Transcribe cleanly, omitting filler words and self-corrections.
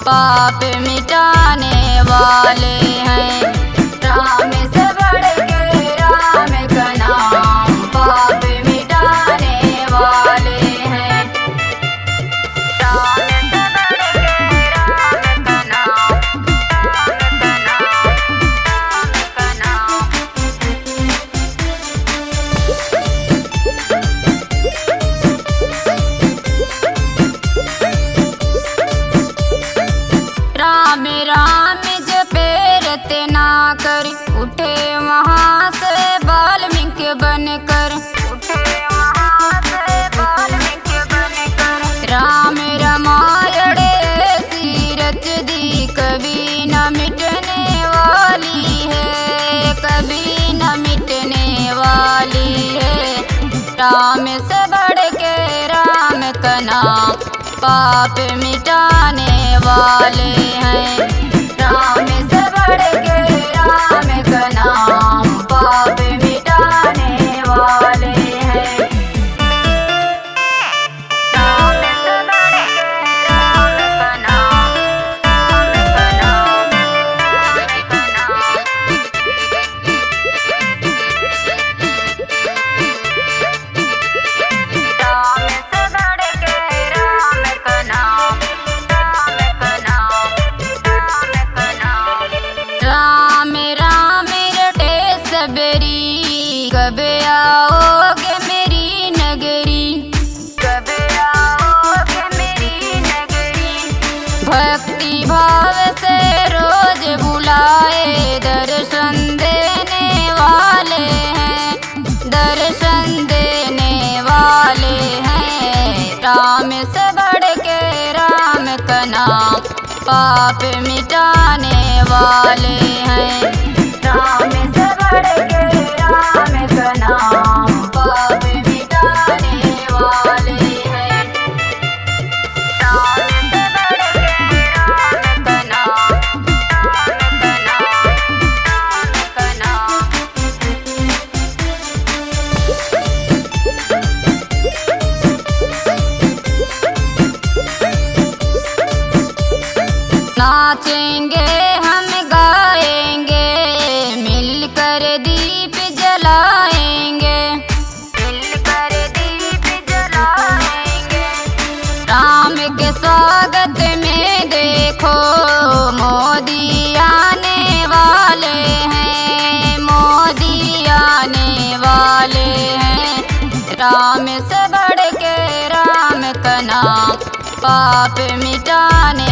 पाप मिटाने वाले हैं। राम से बढ़ के राम का नाम, पाप मिटाने वाले हैं। राम से बढ़ के राम का नाम, राम का नाम, राम का नाम। राम राम जपे रते ना कर, उठे वहाँ से वाल्मीकि बनकर, उठे वहाँ से वाल्मीकि बनकर। राम रामायण ऐसी रच दी, कभी न मिटने वाली है, कभी न मिटने वाली है। राम से बढ़ के राम का नाम, पाप मिटाने वाले हैं। राम से बढ़ के राम का नाम, पाप मिटाने वाले हैं। राम से बढ़ के राम का नाम, राम का नाम, राम का नाम। राम से बढ़ के राम का नाम, राम का नाम, राम का नाम। राम राम रटे सबरी, कब आओगे मेरी नगरी, कब आओगे मेरी नगरी। भक्ति भाव से रोज बुलाए, दर्शन देने वाले हैं, दर्शन देने वाले हैं। राम से बढ़ के राम का नाम, पाप मिटाने वाले हैं। राम से बढ़ के राम का नाम, पाप मिटाने वाले हैं। राम से बढ़ के राम का नाम, राम का नाम, राम का नाम। नाचेंगे हम गाएंगे, मिलकर दीप जलाएंगे, मिलकर दीप जलाएंगे। राम के स्वागत में देखो मोदी आने वाले हैं, मोदी आने वाले हैं। राम से बढ़ के राम का नाम, पाप मिटाने